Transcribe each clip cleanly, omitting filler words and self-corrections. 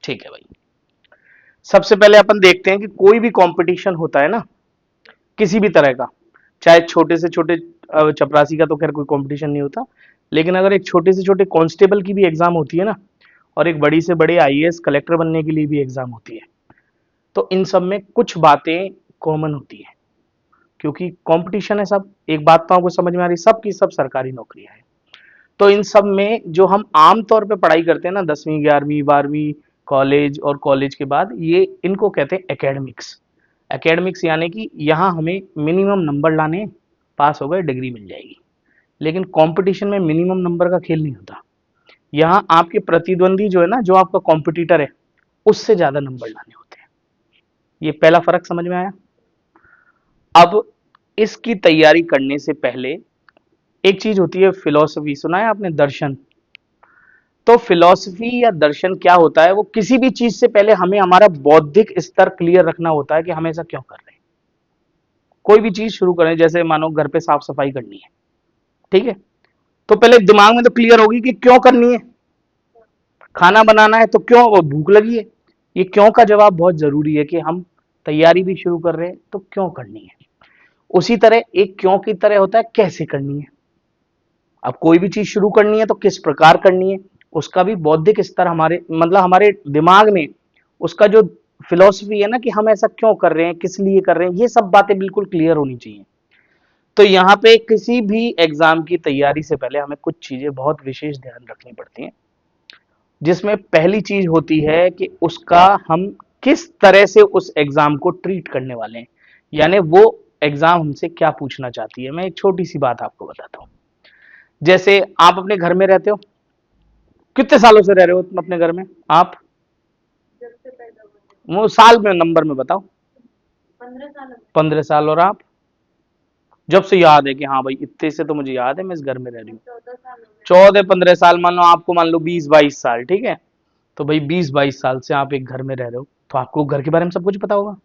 ठीक है भाई। सबसे पहले अपन देखते हैं कि कोई भी कंपटीशन होता है ना, किसी भी तरह का, चाहे छोटे से छोटे, चपरासी का तो खैर कोई कंपटीशन नहीं होता, लेकिन अगर एक छोटे से छोटे कांस्टेबल की भी एग्जाम होती है ना, और एक बड़ी से बड़े आईएएस कलेक्टर बनने के लिए भी एग्जाम होती है, तो इन सब में कुछ बातें कॉमन होती है, क्योंकि कंपटीशन है सब। एक बात तो आपको समझ में आ रही, सब की सब सरकारी नौकरियां हैं। तो इन सब में जो हम आम तौर पे पढ़ाई करते हैं ना, 10वीं 11वीं 12वीं, कॉलेज और कॉलेज के बाद, ये इनको कहते हैं एकेडमिक्स। एकेडमिक्स यानी कि यहाँ हमें मिनिमम नंबर लाने, पास हो गए डिग्री मिल जाएगी। लेकिन कंपटीशन में मिनिमम नंबर का खेल नहीं होता। यहाँ आपके प्रतिद्वंदी जो है ना, जो आपका कॉम्पिटिटर है, उससे ज्यादा नंबर लाने होते हैं। ये पहला फर्क समझ में आया। अब इसकी तैयारी करने से पहले एक चीज होती है फिलॉसफी, सुना है आपने, दर्शन। तो फिलॉसफी या दर्शन क्या होता है, वो किसी भी चीज से पहले हमें हमारा बौद्धिक स्तर क्लियर रखना होता है कि हम ऐसा क्यों कर रहे हैं। कोई भी चीज शुरू करें, जैसे मानो घर पे साफ सफाई करनी है, ठीक है, तो पहले दिमाग में तो क्लियर होगी कि क्यों करनी है। खाना बनाना है तो क्यों, वो भूख लगी है। ये क्यों का जवाब बहुत जरूरी है कि हम तैयारी भी शुरू कर रहे हैं तो क्यों करनी है। उसी तरह एक क्यों की तरह होता है कैसे करनी है। अब कोई भी चीज शुरू करनी है तो किस प्रकार करनी है, उसका भी बौद्धिक स्तर हमारे, मतलब हमारे दिमाग में उसका जो फिलॉसफी है ना, कि हम ऐसा क्यों कर रहे हैं, किस लिए कर रहे हैं, ये सब बातें बिल्कुल क्लियर होनी चाहिए। तो यहाँ पे किसी भी एग्जाम की तैयारी से पहले हमें कुछ चीजें बहुत विशेष ध्यान रखनी पड़ती हैं, जिसमें पहली चीज होती है कि उसका हम किस तरह से उस एग्जाम को ट्रीट करने वाले हैं, यानी वो एग्जाम हमसे क्या पूछना चाहती है। मैं एक छोटी सी बात आपको बताता हूँ। जैसे आप अपने घर में रहते हो, कितने सालों से रह रहे हो तुम अपने घर में आप, वो साल में नंबर में बताओ। 15 साल। 15 साल। और आप, जब से याद है कि हाँ भाई इतने से तो मुझे याद है मैं इस घर में रह रही हूँ। 14 15 साल, मान लो आपको, मान लो 20 22 साल, ठीक है। तो भाई 20 22 साल से आप एक घर में रह रहे हो, तो आपको घर के बारे में सब कुछ पता होगा,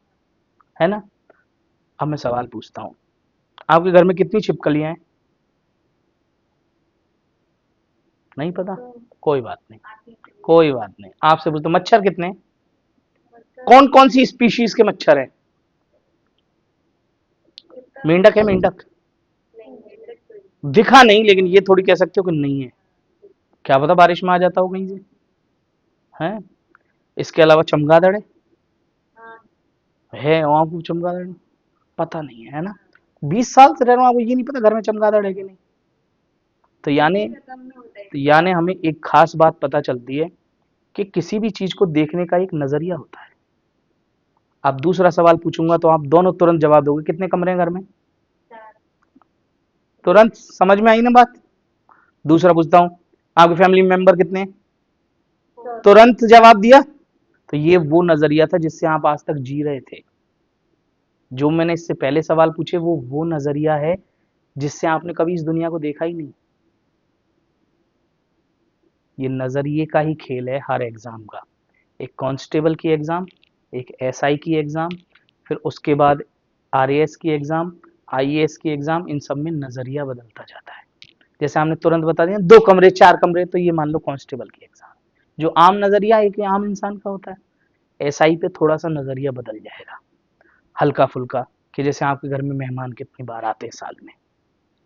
है ना। अब मैं सवाल पूछता हूँ, आपके घर में कितनी छिपकलियां हैं। नहीं पता, कोई बात नहीं, कोई बात नहीं, आपसे पूछता हूँ, मच्छर कितने हैं? कौन कौन सी स्पीशीज के मच्छर हैं? मेंढक है, मेंढक। दिखा नहीं, लेकिन ये थोड़ी कह सकते हो कि नहीं है, क्या पता बारिश में आ जाता हो कहीं से, है। इसके अलावा चमगादड़ है वहां पर, चमगादड़ पता नहीं है ना। 20 साल से रह रहा हूँ, आपको ये नहीं पता घर में चमगादड़ है कि नहीं। तो यानी हमें एक खास बात पता चलती है कि किसी भी चीज को देखने का एक नजरिया होता है। अब दूसरा सवाल पूछूंगा तो आप दोनों तुरंत जवाब दोगे, कितने कमरे हैं घर में? तुरंत समझ में आई ना बात। दूसरा पूछता हूँ, आपके फैमिली मेंबर कितने हैं? तुरंत जवाब दिया। तो ये वो नजरिया था जिससे आप आज तक जी रहे थे। जो मैंने इससे पहले सवाल पूछे वो नजरिया है जिससे आपने कभी इस दुनिया को देखा ही नहीं। ये नजरिए का ही खेल है हर एग्जाम का। एक कांस्टेबल की एग्जाम, एक एसआई की एग्जाम, फिर उसके बाद आरएएस की एग्जाम, आईएएस की एग्जाम, इन सब में नजरिया बदलता जाता है। जैसे हमने तुरंत बता दिया 2 कमरे 4 कमरे, तो ये मान लो कांस्टेबल की एग्जाम, जो आम नजरिया एक आम इंसान का होता है। एसआई पे थोड़ा सा नजरिया बदल जाएगा, हल्का फुल्का, कि जैसे आपके घर में मेहमान कितनी बार आते हैं साल में,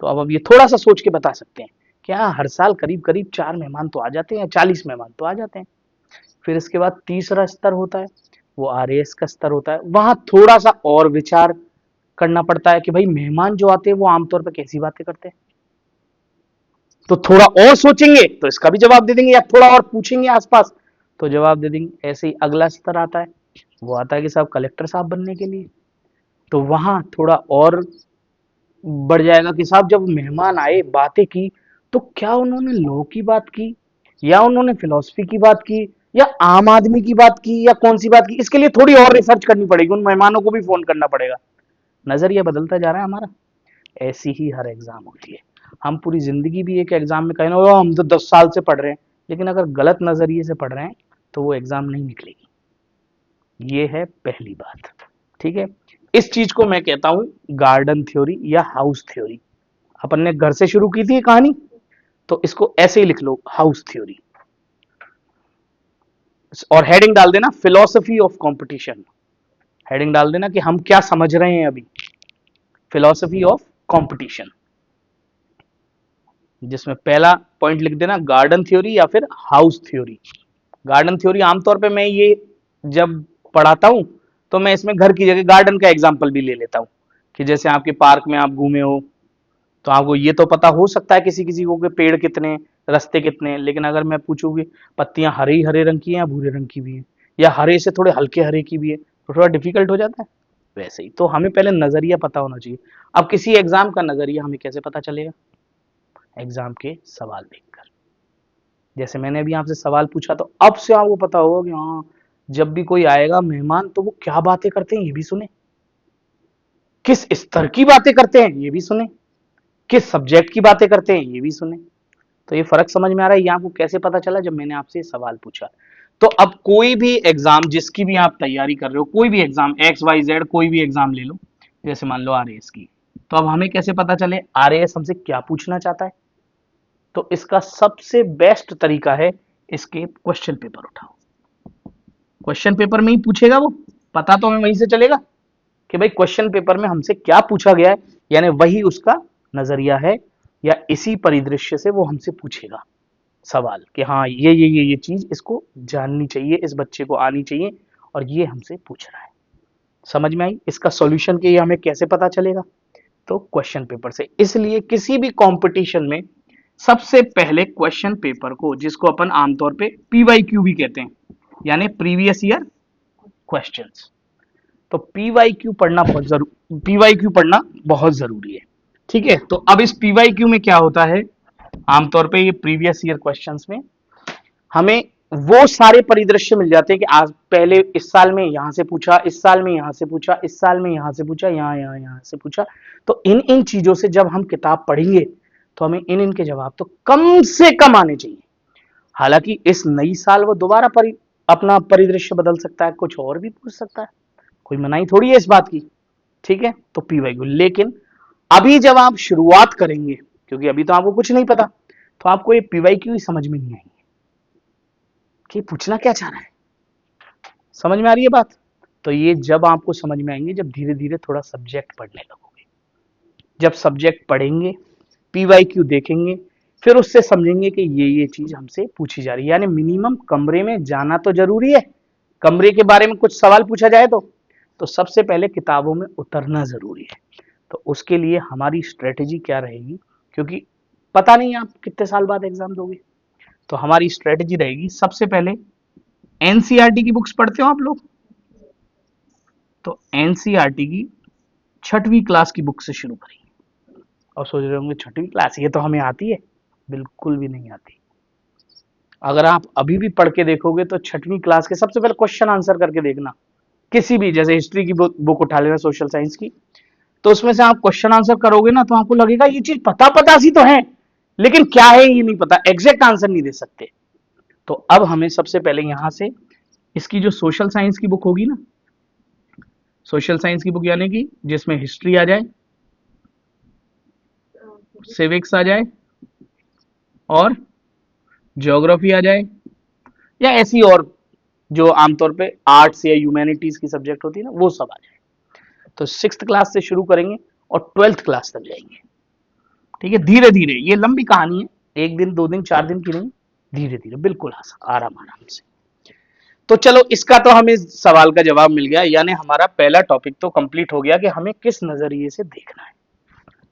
तो अब ये थोड़ा सा सोच के बता सकते हैं कि हाँ, हर साल करीब करीब 4 मेहमान तो आ जाते हैं, 40 मेहमान तो आ जाते हैं। फिर इसके बाद तीसरा स्तर होता है, वो आरएएस का स्तर होता है। वहां थोड़ा सा और विचार करना पड़ता है कि भाई मेहमान जो आते हैं वो आमतौर पर कैसी बातें करते हैं, तो थोड़ा और सोचेंगे तो इसका भी जवाब दे देंगे, या थोड़ा और पूछेंगे आसपास तो जवाब दे देंगे। ऐसे ही अगला स्तर आता है, वो आता है कि साहब कलेक्टर साहब बनने के लिए, तो वहां थोड़ा और बढ़ जाएगा कि साहब जब मेहमान आए बातें की, तो क्या उन्होंने लॉ की बात की, या उन्होंने फिलोसफी की बात की, या आम आदमी की बात की, या कौन सी बात की। इसके लिए थोड़ी और रिसर्च करनी पड़ेगी, उन मेहमानों को भी फोन करना पड़ेगा। नजरिया बदलता जा रहा है हमारा। ऐसी ही हर एग्जाम होती है। हम पूरी जिंदगी भी एक एग्जाम में कहें ना, हम तो 10 साल से पढ़ रहे हैं, लेकिन अगर गलत नजरिए से पढ़ रहे हैं तो वो एग्जाम नहीं निकलेगी। ये है पहली बात, ठीक है। इस चीज को मैं कहता हूं गार्डन थ्योरी या हाउस थ्योरी। अपन ने घर से शुरू की थी ये कहानी, तो इसको ऐसे ही लिख लो, हाउस थ्योरी। और हेडिंग डाल देना फिलोसफी ऑफ कंपटीशन, हेडिंग डाल देना कि हम क्या समझ रहे हैं अभी, फिलोसफी ऑफ कंपटीशन, जिसमें पहला पॉइंट लिख देना गार्डन थ्योरी या फिर हाउस थ्योरी। गार्डन थ्योरी आमतौर पे मैं ये जब पढ़ाता हूं तो मैं इसमें घर की जगह गार्डन का एग्जांपल भी ले लेता हूं, कि जैसे आपके पार्क में आप घूमे हो तो आपको ये तो पता हो सकता है किसी किसी को कि पेड़ कितने, रास्ते कितने, लेकिन अगर मैं पूछूं कि पत्तियां हरे हरे रंग की हैं या भूरे रंग की भी हैं, या हरे से थोड़े हल्के हरे की भी है, तो थोड़ा डिफिकल्ट हो जाता है। वैसे ही तो हमें पहले नजरिया पता होना चाहिए। अब किसी एग्जाम का नजरिया हमें कैसे पता चलेगा? एग्जाम के सवाल देखकर। जैसे मैंने अभी आपसे सवाल पूछा तो अब से आपको पता होगा कि हाँ, जब भी कोई आएगा मेहमान तो वो क्या बातें करते हैं ये भी सुने, किस स्तर की बातें करते हैं ये भी सुने, किस सब्जेक्ट की बातें करते हैं ये भी सुने। तो ये फर्क समझ में आ रहा है, ये आपको कैसे पता चला? जब मैंने आपसे सवाल पूछा। तो अब कोई भी एग्जाम जिसकी भी आप तैयारी कर रहे हो, कोई भी एग्जाम एक्स वाई जेड कोई भी एग्जाम ले लो, जैसे मान लो आरएएस की, तो अब हमें कैसे पता चले आरएएस हमसे क्या पूछना चाहता है? तो इसका सबसे बेस्ट तरीका है, इसके क्वेश्चन पेपर उठाओ। क्वेश्चन पेपर में ही पूछेगा वो, पता तो हमें वहीं से चलेगा कि भाई क्वेश्चन पेपर में हमसे क्या पूछा गया है, यानी वही उसका नजरिया है, या इसी परिदृश्य से वो हमसे पूछेगा सवाल कि हाँ ये चीज इसको जाननी चाहिए, इस बच्चे को आनी चाहिए, और ये हमसे पूछ रहा है। समझ में आई? इसका सॉल्यूशन के ये हमें कैसे पता चलेगा? तो क्वेश्चन पेपर से। इसलिए किसी भी कंपटीशन में सबसे पहले क्वेश्चन पेपर को, जिसको अपन आमतौर पे पीवाईक्यू भी कहते हैं, यानी प्रीवियस ईयर क्वेश्चंस, तो पीवाईक्यू पढ़ना बहुत जरूरी, पीवाईक्यू पढ़ना बहुत जरूरी है। ठीक है, तो अब इस पीवाईक्यू में क्या होता है, आमतौर पे ये प्रीवियस ईयर क्वेश्चंस में हमें वो सारे परिदृश्य मिल जाते हैं कि आज पहले इस साल में यहां से पूछा, इस साल में यहां से पूछा, इस साल में यहां से पूछा, यहां से पूछा। तो इन इन चीजों से जब हम किताब पढ़ेंगे तो हमें इन इनके जवाब तो कम से कम आने चाहिए। हालांकि इस नई साल वो दोबारा अपना परिदृश्य बदल सकता है, कुछ और भी पूछ सकता है, कोई मनाही थोड़ी है इस बात की। ठीक है, तो पीवाईक्यू। लेकिन अभी जब आप शुरुआत करेंगे, क्योंकि अभी तो आपको कुछ नहीं पता, तो आपको ये पीवाईक्यू ही समझ में नहीं आएंगे कि पूछना क्या चाह रहा है। समझ में आ रही है बात? तो ये जब आपको समझ में आएंगे जब धीरे धीरे थोड़ा सब्जेक्ट पढ़ने लगोगे। जब सब्जेक्ट पढ़ेंगे, पीवाईक्यू देखेंगे, फिर उससे समझेंगे कि ये चीज हमसे पूछी जा रही है। यानी मिनिमम कमरे में जाना तो जरूरी है, कमरे के बारे में कुछ सवाल पूछा जाए तो सबसे पहले किताबों में उतरना जरूरी है। तो उसके लिए हमारी स्ट्रेटेजी क्या रहेगी, क्योंकि पता नहीं आप कितने साल बाद एग्जाम दोगे, तो हमारी स्ट्रेटेजी रहेगी सबसे पहले एनसीईआरटी की बुक्स पढ़ते हो आप लोग? तो एनसीईआरटी की 6वीं क्लास की बुक से शुरू करेंगे। और सोच रहे होंगे 6वीं क्लास ये तो हमें आती है? बिल्कुल भी नहीं आती। अगर आप अभी भी पढ़ के देखोगे तो 6वीं क्लास के सबसे पहले क्वेश्चन आंसर करके देखना, किसी भी, जैसे हिस्ट्री की बुक उठा लेना, सोशल साइंस की, तो उसमें से आप क्वेश्चन आंसर करोगे ना तो आपको लगेगा ये चीज पता पता सी तो है, लेकिन क्या है ये नहीं पता, एग्जैक्ट आंसर नहीं दे सकते। तो अब हमें सबसे पहले यहां से इसकी जो सोशल साइंस की बुक होगी ना, सोशल साइंस की बुक यानी कि जिसमें हिस्ट्री आ जाए, सिविक्स आ जाए और ज्योग्राफी आ जाए, या ऐसी और जो आमतौर पे आर्ट्स या ह्यूमैनिटीज की सब्जेक्ट होती है ना, वो सब आ जाए। तो 6th क्लास से शुरू करेंगे और 12th क्लास तक जाएंगे। ठीक है, धीरे धीरे, ये लंबी कहानी है, 1 दिन 2 दिन 4 दिन की नहीं, धीरे धीरे, बिल्कुल आराम आराम से। तो चलो, इसका तो हमें सवाल का जवाब मिल गया, यानी हमारा पहला टॉपिक तो कंप्लीट हो गया कि हमें किस नजरिए से देखना है।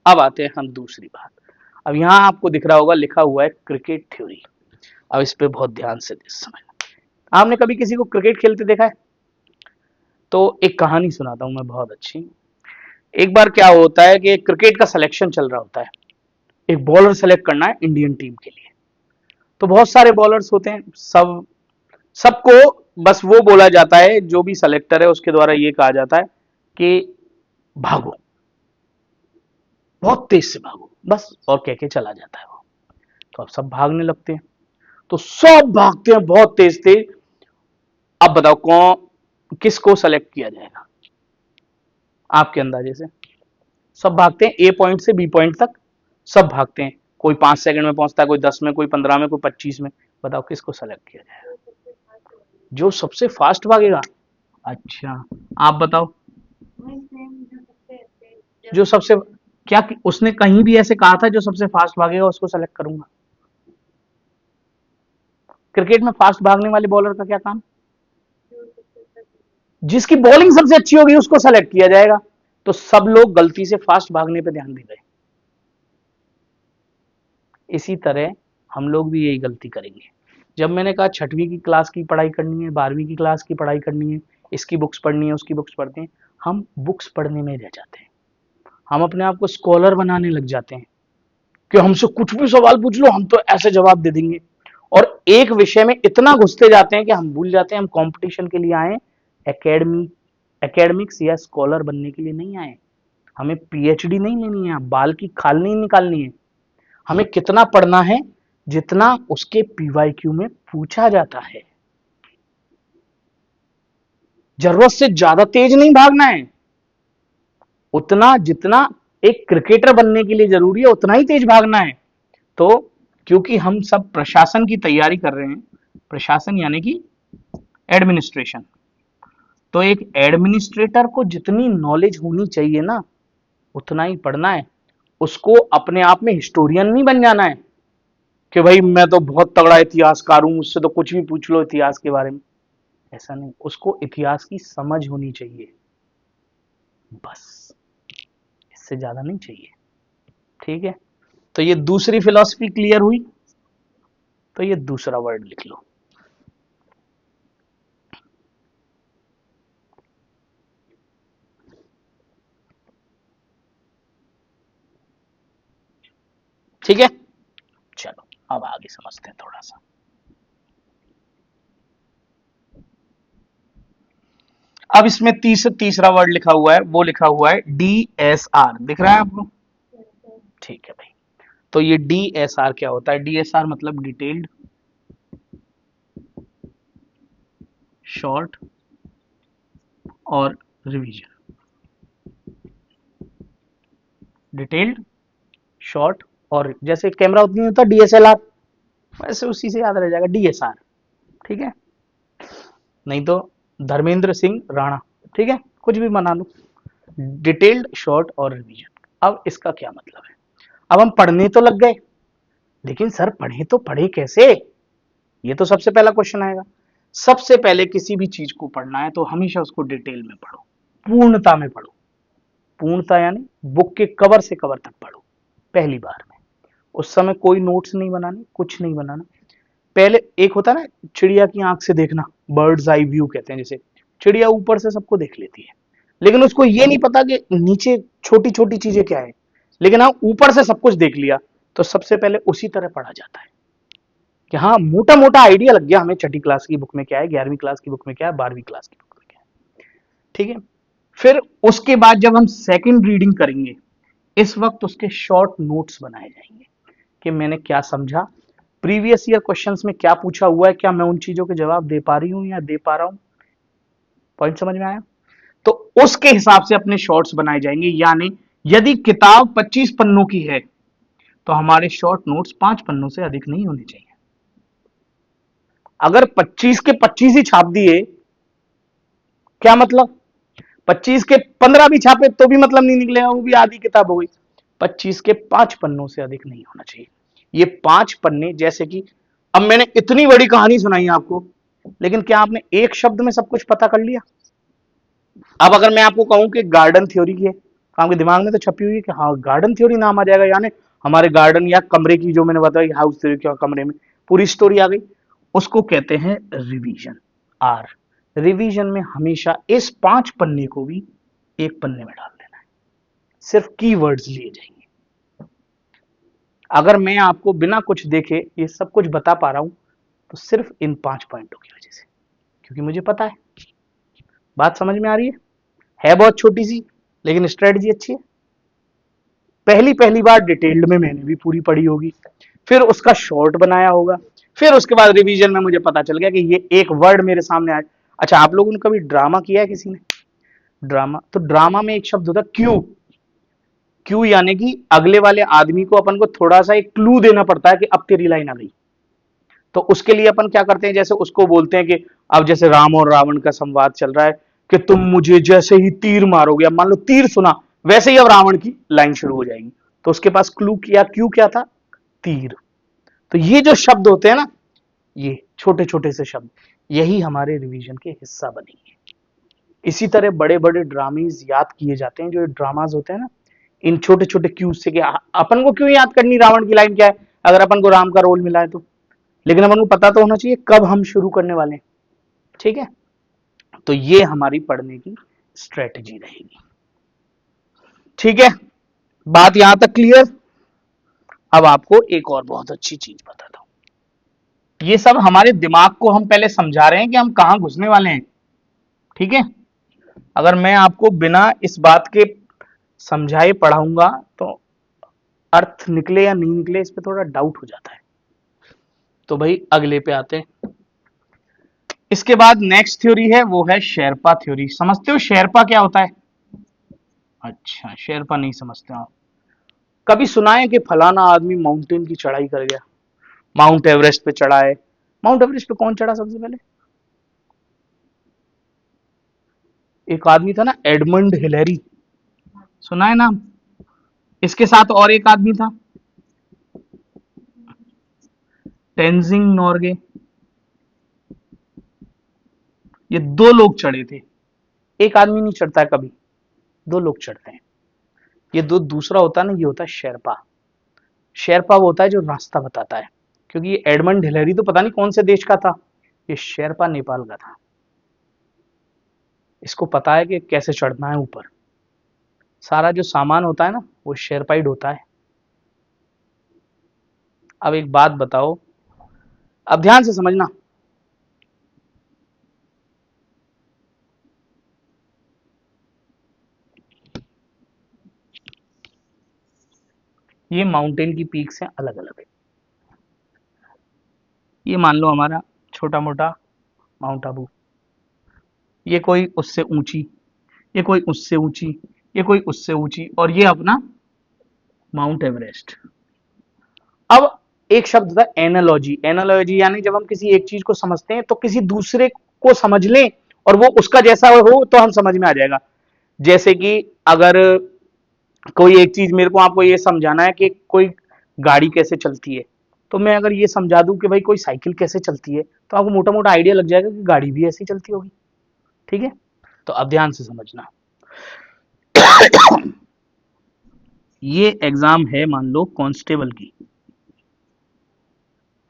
अब आते हैं हम दूसरी बात। अब यहां आपको दिख रहा होगा लिखा हुआ है क्रिकेट थ्योरी। अब इस पे बहुत ध्यान से समझना। आपने कभी किसी को क्रिकेट खेलते देखा है? तो एक कहानी सुनाता हूं मैं बहुत अच्छी। एक बार क्या होता है कि क्रिकेट का सिलेक्शन चल रहा होता है, एक बॉलर सेलेक्ट करना है इंडियन टीम के लिए। तो बहुत सारे बॉलर्स होते हैं, सबको बस वो बोला जाता है, जो भी सेलेक्टर है उसके द्वारा ये कहा जाता है कि भागो, बहुत तेज से भागो, बस, और कह के चला जाता है वो। तो अब सब भागने लगते हैं, तो सब भागते हैं बहुत तेज तेज। अब बताओ कौन, किसको सेलेक्ट किया जाएगा आपके अंदाजे से? सब भागते हैं, ए पॉइंट से बी पॉइंट तक सब भागते हैं, कोई 5 सेकंड में पहुंचता है, कोई 10 में, कोई 15 में, कोई 25 में। बताओ किसको सेलेक्ट किया जाएगा? जो सबसे फास्ट भागेगा। अच्छा, आप बताओ। जो सबसे, क्या उसने कहीं भी ऐसे कहा था जो सबसे फास्ट भागेगा उसको सेलेक्ट करूंगा? क्रिकेट में फास्ट भागने वाले बॉलर का क्या काम? जिसकी बॉलिंग सबसे अच्छी होगी उसको सेलेक्ट किया जाएगा। तो सब लोग गलती से फास्ट भागने पे ध्यान दे गए। इसी तरह हम लोग भी यही गलती करेंगे। जब मैंने कहा छठवीं की क्लास की पढ़ाई करनी है, 12वीं की क्लास की पढ़ाई करनी है, इसकी बुक्स पढ़नी है, उसकी बुक्स पढ़ते हैं, हम बुक्स पढ़ने में रह जाते हैं। हम अपने आप को स्कॉलर बनाने लग जाते हैं कि हमसे कुछ भी सवाल पूछ लो हम तो ऐसे जवाब दे देंगे। और एक विषय में इतना घुसते जाते हैं कि हम भूल जाते हैं हम कंपटीशन के लिए आए, एकेडमी एकेडमिक्स या स्कॉलर बनने के लिए नहीं आए। हमें पीएचडी नहीं लेनी है, बाल की खाल नहीं निकालनी है। हमें कितना पढ़ना है? जितना उसके पीवाईक्यू में पूछा जाता है। जरूरत से ज्यादा तेज नहीं भागना है। उतना जितना एक क्रिकेटर बनने के लिए जरूरी है उतना ही तेज भागना है। तो क्योंकि हम सब प्रशासन की तैयारी कर रहे हैं, प्रशासन यानी कि एडमिनिस्ट्रेशन, तो एक एडमिनिस्ट्रेटर को जितनी नॉलेज होनी चाहिए ना उतना ही पढ़ना है। उसको अपने आप में हिस्टोरियन नहीं बन जाना है कि भाई मैं तो बहुत तगड़ा इतिहासकार हूं, मुझसे तो कुछ भी पूछ लो इतिहास के बारे में। ऐसा नहीं, उसको इतिहास की समझ होनी चाहिए, बस, इससे ज्यादा नहीं चाहिए। ठीक है, तो ये दूसरी फिलॉसफी क्लियर हुई। तो ये दूसरा वर्ड लिख लो। ठीक है, चलो अब आगे समझते हैं थोड़ा सा। अब इसमें तीसरा वर्ड लिखा हुआ है, वो लिखा हुआ है डीएसआर, दिख रहा है आपको? ठीक है भाई। तो ये डीएसआर क्या होता है? डीएसआर मतलब डिटेल्ड, शॉर्ट और रिवीजन। डिटेल्ड, शॉर्ट और, जैसे कैमरा उतनी होता है डीएसएलआर, वैसे उसी से याद रह जाएगा डीएसआर। ठीक है, नहीं तो धर्मेंद्र सिंह राणा, ठीक है, कुछ भी बना लो। डिटेल्ड, शॉर्ट और रिवीजन। अब इसका क्या मतलब है? अब हम पढ़ने तो लग गए, लेकिन सर पढ़े तो पढ़े कैसे? ये तो सबसे पहला क्वेश्चन आएगा। सबसे पहले किसी भी चीज को पढ़ना है तो हमेशा उसको डिटेल में पढ़ो, पूर्णता में पढ़ो। पूर्णता यानी बुक के कवर से कवर तक पढ़ो पहली बार में। उस समय कोई नोट्स नहीं बनाने, कुछ नहीं बनाना। पहले एक होता है ना चिड़िया की आंख से देखना, बर्ड्स आई व्यू कहते हैं, जैसे चिड़िया ऊपर से सबको देख लेती है, लेकिन उसको ये नहीं पता कि नीचे छोटी छोटी चीजें क्या है। लेकिन हाँ ऊपर से सब कुछ देख लिया। तो सबसे पहले उसी तरह पढ़ा जाता है कि हाँ मोटा मोटा आइडिया लग गया हमें छठी क्लास की बुक में क्या है, 11वीं क्लास की बुक में क्या है, 12वीं क्लास की बुक में क्या है। ठीक है, फिर उसके बाद जब हम सेकंड रीडिंग करेंगे, इस वक्त उसके शॉर्ट नोट्स बनाए जाएंगे कि मैंने क्या समझा, प्रीवियस ईयर क्वेश्चंस में क्या पूछा हुआ है, क्या मैं उन चीजों के जवाब दे पा रही हूं या दे पा रहा हूं। पॉइंट समझ में आया? तो उसके हिसाब से अपने शॉर्ट्स बनाए जाएंगे। यानी यदि किताब 25 पन्नों की है तो हमारे शॉर्ट नोट्स 5 पन्नों से अधिक नहीं होने चाहिए। अगर 25 के 25 ही छाप दिए, क्या मतलब? 25 के 15 भी छापे तो भी मतलब नहीं निकलेगा, वो भी आधी किताब हो गई। 25 के 5 पन्नों से अधिक नहीं होना चाहिए। ये 5 पन्ने, जैसे कि अब मैंने इतनी बड़ी कहानी सुनाई आपको, लेकिन क्या आपने एक शब्द में सब कुछ पता कर लिया? अब अगर मैं आपको कहूं कि गार्डन थ्योरी की है, तो आपके दिमाग में तो छपी हुई है कि हाँ गार्डन थ्योरी नाम आ जाएगा, यानी हमारे गार्डन या कमरे की, जो मैंने बताई हाउस थ्योरी क्या, कमरे में पूरी स्टोरी आ गई। उसको कहते हैं रिवीजन, आर। रिवीजन में हमेशा इस 5 पन्ने को भी एक पन्ने में डाल देना है, सिर्फ कीवर्ड्स लिए जाएंगे। अगर मैं आपको बिना कुछ देखे ये सब कुछ बता पा रहा हूं तो सिर्फ इन 5 पॉइंटों की वजह से, क्योंकि मुझे पता है। बात समझ में आ रही है बहुत छोटी सी, लेकिन स्ट्रेटजी अच्छी है। पहली पहली बार डिटेल्ड में मैंने भी पूरी पढ़ी होगी, फिर उसका शॉर्ट बनाया होगा, फिर उसके बाद रिवीजन में मुझे पता चल गया कि ये एक वर्ड मेरे सामने आया। अच्छा, आप लोगों ने कभी ड्रामा किया है किसी ने? ड्रामा, तो ड्रामा में एक शब्द होता है क्यू। क्यू यानी कि अगले वाले आदमी को अपन को थोड़ा सा एक क्लू देना पड़ता है कि अब तेरी लाइन आ गई। तो उसके लिए अपन क्या करते हैं, जैसे उसको बोलते हैं कि अब जैसे राम और रावण का संवाद चल रहा है कि तुम मुझे जैसे ही तीर मारोगे, अब मान लो तीर सुना, वैसे ही अब रावण की लाइन शुरू हो जाएगी। तो उसके पास क्यू क्या था, तीर। तो ये जो शब्द होते हैं ना, ये छोटे छोटे से शब्द, यही हमारे रिवीजन के हिस्सा बनेंगे। इसी तरह बड़े बड़े ड्रामेज याद किए जाते हैं, जो ड्रामाज होते हैं ना, इन छोटे छोटे क्यूज से। कि अपन को क्यों याद करनी रावण की लाइन क्या है, अगर अपन को राम का रोल मिला है तो। लेकिन अपन को पता तो होना चाहिए कब हम शुरू करने वाले हैं। ठीक है, तो ये हमारी पढ़ने की स्ट्रेटजी रहेगी। ठीक है, बात यहां तक क्लियर। अब आपको एक और बहुत अच्छी चीज बताता हूं। ये सब हमारे दिमाग को हम पहले समझा रहे हैं कि हम कहां घुसने वाले हैं। ठीक है, अगर मैं आपको बिना इस बात के समझाए पढ़ाऊंगा तो अर्थ निकले या नहीं निकले इस पे थोड़ा डाउट हो जाता है। तो भाई अगले पे आते हैं। इसके बाद नेक्स्ट थ्योरी है, वो है शेरपा थ्योरी। समझते हो शेरपा क्या होता है? अच्छा, शेरपा नहीं समझते आप। कभी सुना है कि फलाना आदमी माउंटेन की चढ़ाई कर गया, माउंट एवरेस्ट पे चढ़ा है? माउंट एवरेस्ट पे कौन चढ़ा सबसे पहले? एक आदमी था ना, एडमंड हिलेरी, सुना है नाम? इसके साथ और एक आदमी था, टेंजिंग नॉर्गे। ये दो लोग चढ़े थे। एक आदमी नहीं चढ़ता है कभी, दो लोग चढ़ते हैं। ये दो, दूसरा होता है ना, ये होता है शेरपा। शेरपा वो होता है जो रास्ता बताता है। क्योंकि ये एडमंड हिलेरी तो पता नहीं कौन से देश का था, ये शेरपा नेपाल का था। इसको पता है कि कैसे चढ़ना है ऊपर। सारा जो सामान होता है ना, वो शेरपाइड होता है। अब एक बात बताओ, अब ध्यान से समझना। ये माउंटेन की पीक्स हैं, अलग अलग है। ये मान लो हमारा छोटा मोटा माउंट आबू, ये कोई उससे ऊंची, ये कोई उससे ऊंची, ये कोई उससे ऊंची, और ये अपना माउंट एवरेस्ट। अब एक शब्द था एनालॉजी। एनालॉजी यानी जब हम किसी एक चीज को समझते हैं तो किसी दूसरे को समझ लें और वो उसका जैसा हो तो हम समझ में आ जाएगा। जैसे कि अगर कोई एक चीज मेरे को आपको ये समझाना है कि कोई गाड़ी कैसे चलती है, तो मैं अगर ये समझा दूं कि भाई कोई साइकिल कैसे चलती है, तो आपको मोटा मोटा आइडिया लग जाएगा कि गाड़ी भी ऐसी चलती होगी। ठीक है, तो अब ध्यान से समझना। ये एग्जाम है मान लो कांस्टेबल की,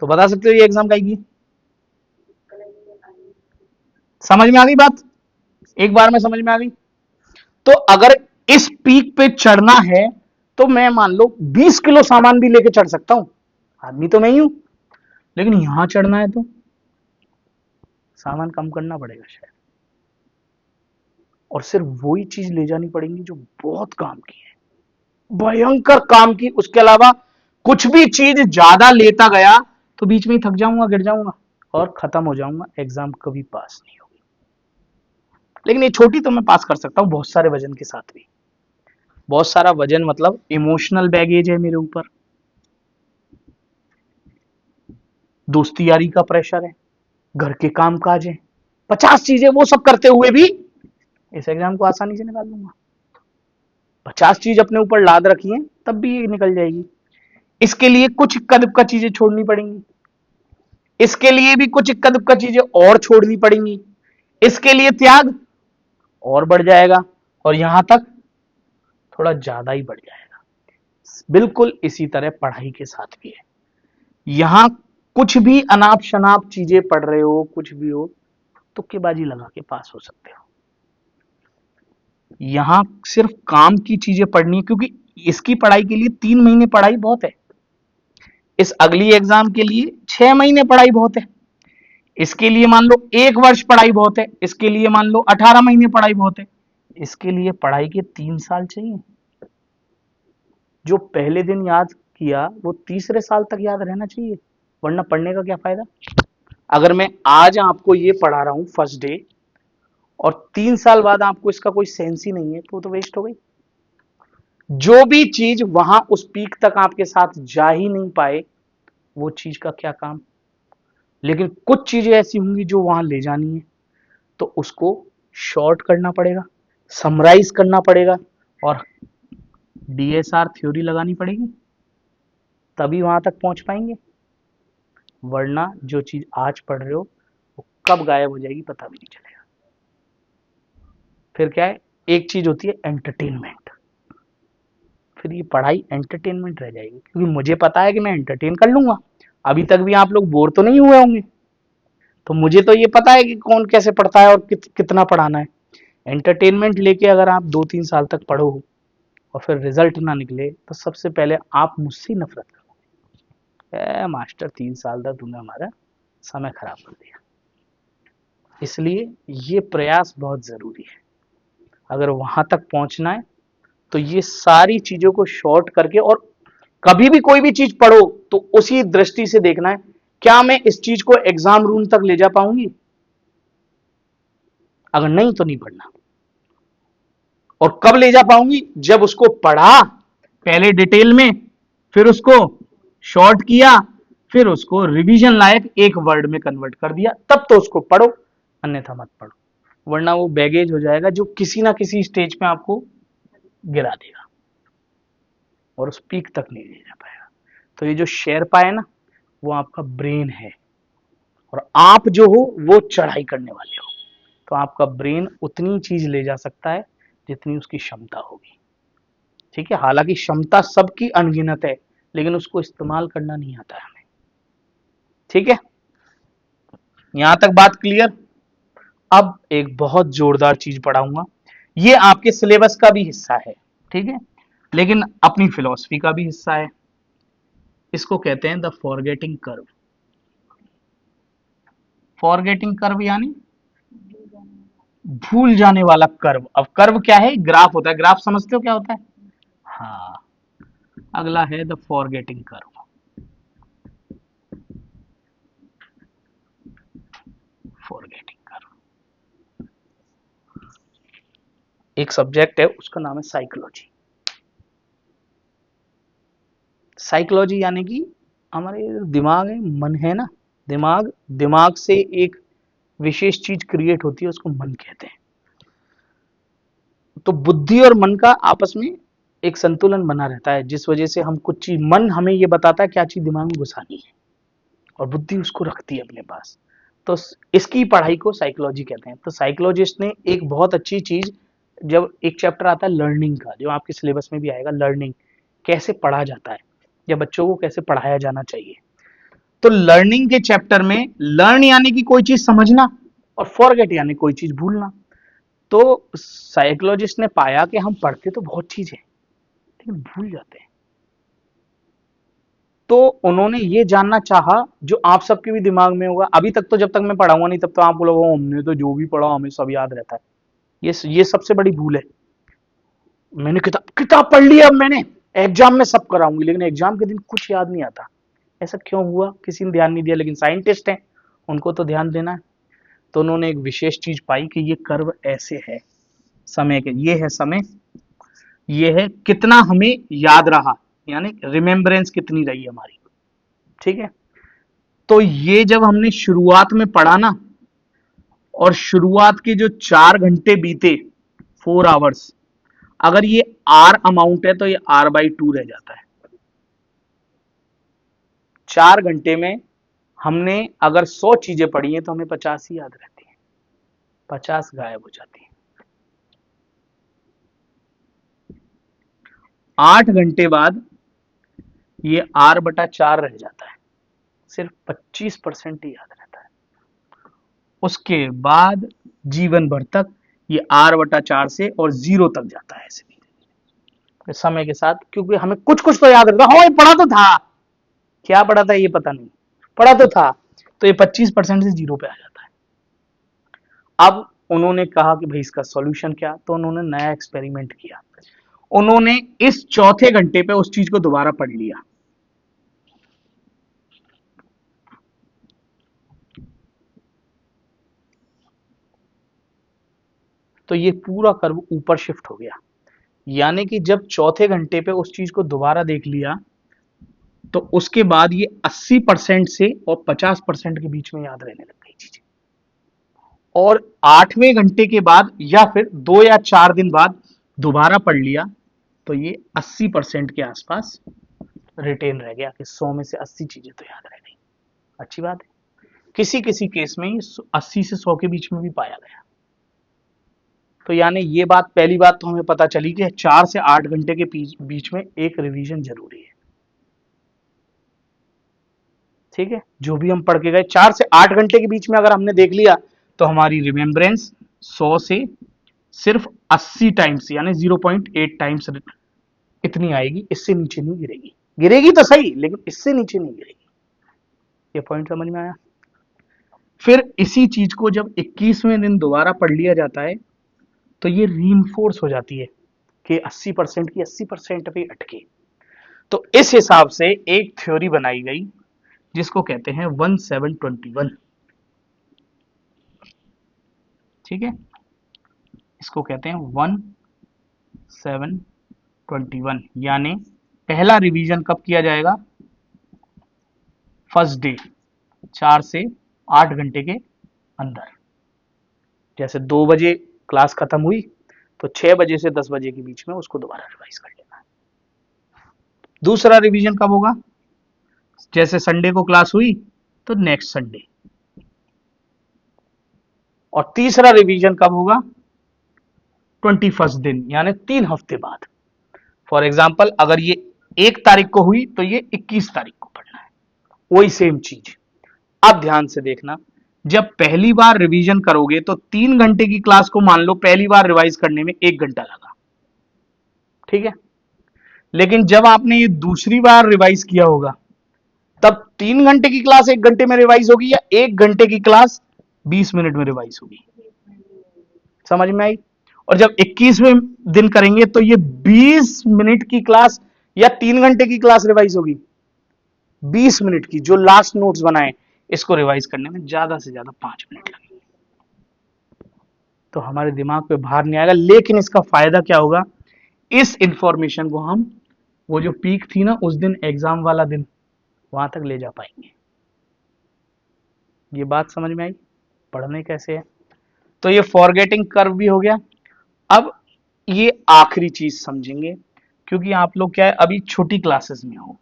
तो बता सकते हो ये एग्जाम का की? समझ में आ गई बात? एक बार में समझ में आ गई? तो अगर इस पीक पे चढ़ना है तो मैं मान लो 20 किलो सामान भी लेके चढ़ सकता हूं, आदमी तो मैं ही हूं। लेकिन यहां चढ़ना है तो सामान कम करना पड़ेगा शायद, और सिर्फ वही चीज ले जानी पड़ेगी जो बहुत काम की है, भयंकर काम की। उसके अलावा कुछ भी चीज ज्यादा लेता गया तो बीच में ही थक जाऊंगा, गिर जाऊंगा और खत्म हो जाऊंगा, एग्जाम कभी पास नहीं होगी। लेकिन ये छोटी तो मैं पास कर सकता हूं बहुत सारे वजन के साथ भी। बहुत सारा वजन मतलब इमोशनल बैगेज है मेरे ऊपर, दोस्ती यारी का प्रेशर है, घर के काम काज है, 50 चीजें, वो सब करते हुए भी इस एग्जाम को आसानी से निकाल लूंगा। 50 चीज अपने ऊपर लाद रखी है तब भी ये निकल जाएगी। इसके लिए कुछ इक्का दुक्का चीजें छोड़नी पड़ेंगी, इसके लिए भी कुछ इक्का दुक्का चीजें और छोड़नी पड़ेंगी, इसके लिए त्याग और बढ़ जाएगा, और यहां तक थोड़ा ज्यादा ही बढ़ जाएगा। बिल्कुल इसी तरह पढ़ाई के साथ भी है। यहां कुछ भी अनाप शनाप चीजें पढ़ रहे हो, कुछ भी हो, तुक्केबाजी लगा के पास हो सकते हो। यहां सिर्फ काम की चीजें पढ़नी है, क्योंकि इसकी पढ़ाई के लिए 3 महीने पढ़ाई बहुत है, इस अगली एग्जाम के लिए 6 महीने पढ़ाई बहुत है, इसके लिए मान लो 1 वर्ष पढ़ाई बहुत है, इसके लिए मान लो 18 महीने पढ़ाई बहुत है, इसके लिए पढ़ाई के 3 साल चाहिए। जो पहले दिन याद किया वो तीसरे साल तक याद रहना चाहिए, वरना पढ़ने का क्या फायदा। अगर मैं आज आपको ये पढ़ा रहा हूं फर्स्ट डे, और 3 साल बाद आपको इसका कोई सेंस ही नहीं है, तो वेस्ट हो गई। जो भी चीज वहां उस पीक तक आपके साथ जा ही नहीं पाए, वो चीज का क्या काम। लेकिन कुछ चीजें ऐसी होंगी जो वहां ले जानी है, तो उसको शॉर्ट करना पड़ेगा, समराइज करना पड़ेगा और डीएसआर थ्योरी लगानी पड़ेगी, तभी वहां तक पहुंच पाएंगे। वरना जो चीज आज पढ़ रहे हो वो कब गायब हो जाएगी पता भी नहीं चलेगा। फिर क्या है, एक चीज होती है एंटरटेनमेंट, फिर ये पढ़ाई एंटरटेनमेंट रह जाएगी, क्योंकि मुझे पता है कि मैं एंटरटेन कर लूंगा। अभी तक भी आप लोग बोर तो नहीं हुए होंगे, तो मुझे तो ये पता है कि कौन कैसे पढ़ता है और कितना पढ़ाना है। एंटरटेनमेंट लेके अगर आप 2-3 साल तक पढ़ो और फिर रिजल्ट ना निकले, तो सबसे पहले आप मुझसे ही नफरत करोगे, मास्टर 3 साल तक तुमने हमारा समय खराब कर दिया। इसलिए ये प्रयास बहुत जरूरी है। अगर वहां तक पहुंचना है तो ये सारी चीजों को शॉर्ट करके, और कभी भी कोई भी चीज पढ़ो तो उसी दृष्टि से देखना है, क्या मैं इस चीज को एग्जाम रूम तक ले जा पाऊंगी? अगर नहीं तो नहीं पढ़ना। और कब ले जा पाऊंगी? जब उसको पढ़ा पहले डिटेल में, फिर उसको शॉर्ट किया, फिर उसको रिवीजन लायक एक वर्ड में कन्वर्ट कर दिया, तब तो उसको पढ़ो, अन्यथा मत पढ़ो। वरना वो बैगेज हो जाएगा जो किसी ना किसी स्टेज पे आपको गिरा देगा और उस पीक तक नहीं ले जा पाएगा। तो ये जो शेरपा है ना, वो आपका ब्रेन है, और आप जो हो वो चढ़ाई करने वाले हो। तो आपका ब्रेन उतनी चीज ले जा सकता है जितनी उसकी क्षमता होगी। ठीक है, हालांकि क्षमता सबकी अनगिनत है, लेकिन उसको इस्तेमाल करना नहीं आता है हमें। ठीक है, यहां तक बात क्लियर। अब एक बहुत जोरदार चीज पढ़ाऊंगा, ये आपके सिलेबस का भी हिस्सा है, ठीक है, लेकिन अपनी फिलॉसफी का भी हिस्सा है। इसको कहते हैं the forgetting curve. Forgetting curve यानी भूल जाने वाला कर्व। अब कर्व क्या है? ग्राफ होता है। ग्राफ समझते हो क्या होता है? हाँ, अगला है the forgetting curve. Forgetting curve एक सब्जेक्ट है, उसका नाम है साइकोलॉजी। साइकोलॉजी यानी कि हमारे दिमाग है, मन है ना, दिमाग, दिमाग से एक विशेष चीज क्रिएट होती है, उसको मन कहते हैं। तो बुद्धि और मन का आपस में एक संतुलन बना रहता है, जिस वजह से हम कुछ चीज, मन हमें ये बताता है क्या चीज दिमाग में घुसानी है, और बुद्धि उसको रखती है अपने पास। तो इसकी पढ़ाई को साइकोलॉजी कहते हैं। तो साइकोलॉजिस्ट ने एक बहुत अच्छी चीज, जब एक चैप्टर आता है लर्निंग का, जो आपके सिलेबस में भी आएगा, लर्निंग कैसे पढ़ा जाता है या बच्चों को कैसे पढ़ाया जाना चाहिए। तो लर्निंग के चैप्टर में लर्न यानी कि कोई चीज समझना, और फॉरगेट यानी कोई चीज भूलना। तो साइकोलॉजिस्ट ने पाया कि हम पढ़ते तो बहुत चीज है लेकिन भूल जाते हैं। तो उन्होंने ये जानना चाहा, जो आप सबके भी दिमाग में होगा। अभी तक तो जब तक मैं पढ़ाऊंगा नहीं तब तो आप बोलोगे हमने तो जो भी पढ़ा हमें सब याद रहता है। ये सबसे बड़ी भूल है। मैंने किताब किताब पढ़ ली, अब मैंने एग्जाम में सब कराऊंगी, लेकिन एग्जाम के दिन कुछ याद नहीं आता। ऐसा क्यों हुआ? किसी ने ध्यान नहीं दिया, लेकिन साइंटिस्ट हैं, उनको तो ध्यान देना है। तो उन्होंने एक विशेष चीज पाई कि ये कर्व ऐसे है समय के, ये है समय, ये है कितना हमें याद रहा, यानी रिमेम्बरेंस कितनी रही हमारी। ठीक है, तो ये जब हमने शुरुआत में पढ़ा ना, और शुरुआत के जो 4 घंटे बीते, 4 आवर्स, अगर ये आर अमाउंट है तो ये R/2 रह जाता है। 4 घंटे में हमने अगर 100 चीजें पढ़ी हैं तो हमें 50 ही याद रहती हैं, 50 गायब हो जाती हैं। 8 घंटे बाद ये R/4 रह जाता है, सिर्फ 25% ही याद रहता है। उसके बाद जीवन भर तक ये R/4 से और 0 तक जाता है ऐसे भी समय के साथ, क्योंकि हमें कुछ कुछ तो याद रहता है। हाँ, ये पढ़ा तो था, क्या पढ़ा था ये पता नहीं, पढ़ा तो था। तो ये 25% से 0 पे आ जाता है। अब उन्होंने कहा कि भाई इसका सॉल्यूशन क्या, तो उन्होंने नया एक्सपेरिमेंट किया। उन्होंने इस चौथे घंटे पे उस चीज को दोबारा पढ़ लिया। तो ये पूरा कर्व ऊपर शिफ्ट हो गया, यानी कि जब चौथे घंटे पे उस चीज को दोबारा देख लिया तो उसके बाद ये 80% से और 50% के बीच में याद रहने लग गई चीजें। और 8वें घंटे के बाद या फिर 2 या 4 दिन बाद दोबारा पढ़ लिया तो ये 80% के आसपास रिटेन रह गया कि 100 में से 80 चीजें तो याद रह गई। अच्छी बात है। किसी किसी केस में 80 से 100 के बीच में भी पाया गया। तो यानी ये बात, पहली बात तो हमें पता चली कि 4 से 8 घंटे के बीच में एक रिवीजन जरूरी है। ठीक है, जो भी हम पढ़ के गए 4 से 8 घंटे के बीच में अगर हमने देख लिया तो हमारी रिमेम्बरेंस 100 से सिर्फ 80 टाइम्स यानी 0.8 टाइम्स इतनी आएगी, इससे नीचे नहीं गिरेगी। गिरेगी तो सही लेकिन इससे नीचे नहीं गिरेगी। ये पॉइंट समझ में आया। फिर इसी चीज को जब 21वें दिन दोबारा पढ़ लिया जाता है तो ये रीइंफोर्स हो जाती है कि 80% की 80% पे अटके। तो इस हिसाब से एक थ्योरी बनाई गई जिसको कहते हैं 1721। ठीक है, इसको कहते हैं 1721। यानी पहला रिवीजन कब किया जाएगा? फर्स्ट डे 4 से 8 घंटे के अंदर। जैसे 2 बजे क्लास खत्म हुई तो 6 बजे से 10 बजे के बीच में उसको दोबारा रिवाइज कर लेना है। दूसरा रिवीजन कब होगा? जैसे संडे को क्लास हुई तो नेक्स्ट संडे। और तीसरा रिवीजन कब होगा? 21 दिन यानी 3 हफ्ते बाद। फॉर एग्जाम्पल अगर ये 1 तारीख को हुई तो ये 21 तारीख को पढ़ना है। वही सेम चीज। अब ध्यान से देखना, जब पहली बार रिवीजन करोगे तो 3 घंटे की क्लास को मान लो पहली बार रिवाइज करने में 1 घंटा लगा। ठीक है, लेकिन जब आपने ये दूसरी बार रिवाइज किया होगा तब 3 घंटे की क्लास 1 घंटे में रिवाइज होगी या 1 घंटे की क्लास 20 मिनट में रिवाइज होगी? समझ में आई? और जब 21वें दिन करेंगे तो ये 20 मिनट की क्लास या 3 घंटे की क्लास रिवाइज होगी? 20 मिनट की। जो लास्ट नोट्स बनाए इसको रिवाइज करने में ज्यादा से ज्यादा 5 मिनट लगेंगे। तो हमारे दिमाग पे भार नहीं आएगा। लेकिन इसका फायदा क्या होगा? इस इंफॉर्मेशन को हम वो जो पीक थी ना उस दिन एग्जाम वाला दिन वहां तक ले जा पाएंगे। ये बात समझ में आई? पढ़ने कैसे है। तो ये फॉरगेटिंग कर्व भी हो गया। अब ये आखिरी चीज समझेंगे क्योंकि आप लोग क्या है अभी छोटी क्लासेस में हो